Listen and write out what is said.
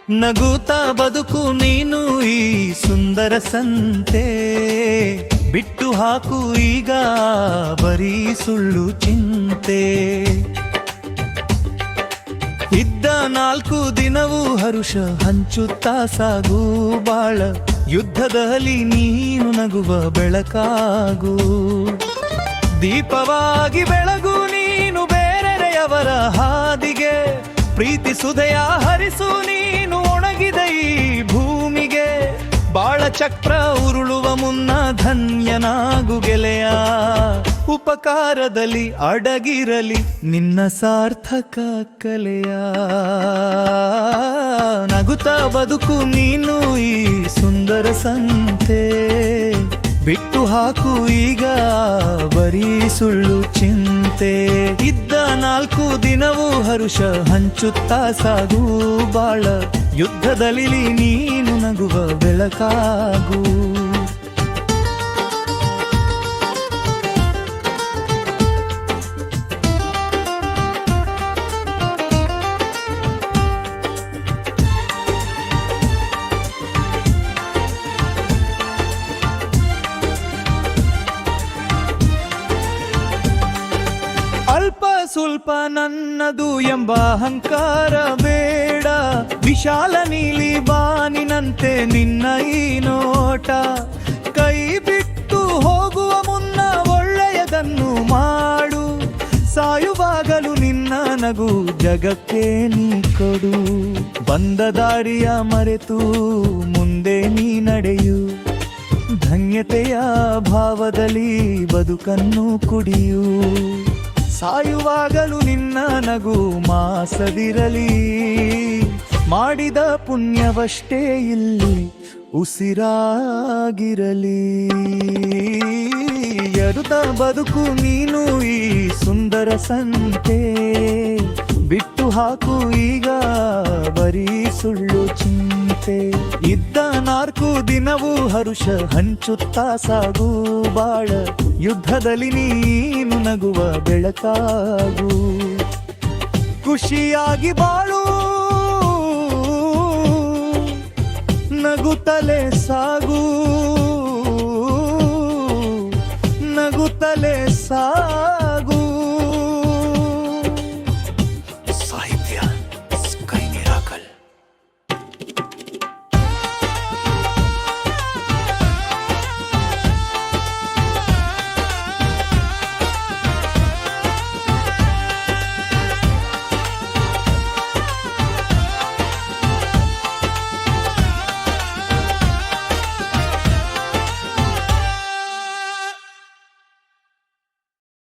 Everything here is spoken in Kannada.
ನಗುತ್ತಾ ಬದುಕು ನೀನು ಈ ಸುಂದರ ಸಂತೆ, ಬಿಟ್ಟು ಹಾಕು ಈಗ ಬರೀ ಸುಳ್ಳು ಚಿಂತೆ. ಇದ್ದ 4 ದಿನವೂ ಹರುಷ ಹಂಚುತ್ತಾ ಸಾಗು ಬಾಳ, ಯುದ್ಧದಲ್ಲಿ ನೀನು ನಗುವ ಬೆಳಕಾಗು. ದೀಪವಾಗಿ ಬೆಳಗು ನೀನು ಬೇರೆಯವರ ಹಾದಿಗೆ, ಪ್ರೀತಿ ಸುಧೆಯ ಹರಿಸು ನೀನು ಒಣಗಿದ ಈ ಭೂಮಿಗೆ. ಬಾಳ ಚಕ್ರ ಉರುಳುವ ಮುನ್ನ ಧನ್ಯನಾಗು ಗೆಳೆಯ, ಉಪಕಾರದಲ್ಲಿ ಅಡಗಿರಲಿ ನಿನ್ನ ಸಾರ್ಥಕ ಕಲೆಯ. ನಗುತ್ತಾ ಬದುಕು ನೀನು ಈ ಸುಂದರ ಸಂತೆ, ಬಿಟ್ಟು ಹಾಕು ಈಗ ಬರೀ ಸುಳ್ಳು ಚಿಂತೆ. ಇದ್ದ 4 ದಿನವೂ ಹರುಷ ಹಂಚುತ್ತಾ ಸಾಗು ಬಾಳ, ಯುದ್ಧದಲ್ಲಿ ನೀನು ನಗುವ ಬೆಳಕಾಗು. ಅಲ್ಪ ಸ್ವಲ್ಪ ನನ್ನದು ಎಂಬ ಅಹಂಕಾರ ಬೇಡ, ವಿಶಾಲ ನೀಲಿ ಬಾನಿನಂತೆ ನಿನ್ನ ಈ ನೋಟ. ಕೈ ಬಿಟ್ಟು ಹೋಗುವ ಮುನ್ನ ಒಳ್ಳೆಯದನ್ನು ಮಾಡು, ಸಾಯುವಾಗಲು ನಿನ್ನ ನಗು ಜಗಕ್ಕೆ ನೀ ಕೊಡು. ಬಂದ ದಾರಿಯ ಮರೆತು ಮುಂದೆ ನೀ ನಡೆಯು, ಧನ್ಯತೆಯ ಭಾವದಲ್ಲಿ ಬದುಕನ್ನು ಕುಡಿಯು. ಸಾಯುವಾಗಲು ನಿನ್ನ ನಗು ಮಾಸದಿರಲಿ, ಮಾಡಿದ ಪುಣ್ಯವಷ್ಟೇ ಇಲ್ಲಿ ಉಸಿರಾಗಿರಲಿ. ಎರುತ ಬದುಕು ನೀನು ಈ ಸುಂದರ ಸಂತೆ, ಬಿಟ್ಟು ಹಾಕು ಈಗ ಬರೀ ಸುಳ್ಳು ಚಿಂತೆ. ಇದ್ದ 4 ದಿನವೂ ಹರುಷ ಹಂಚುತ್ತಾ ಸಾಗು ಬಾಳ, ಯುದ್ಧದಲ್ಲಿ ನೀನು ನಗುವ ಬೆಳಕಾಗು. ಖುಷಿಯಾಗಿ ಬಾಳು, ನಗುತ್ತಲೇ ಸಾಗು.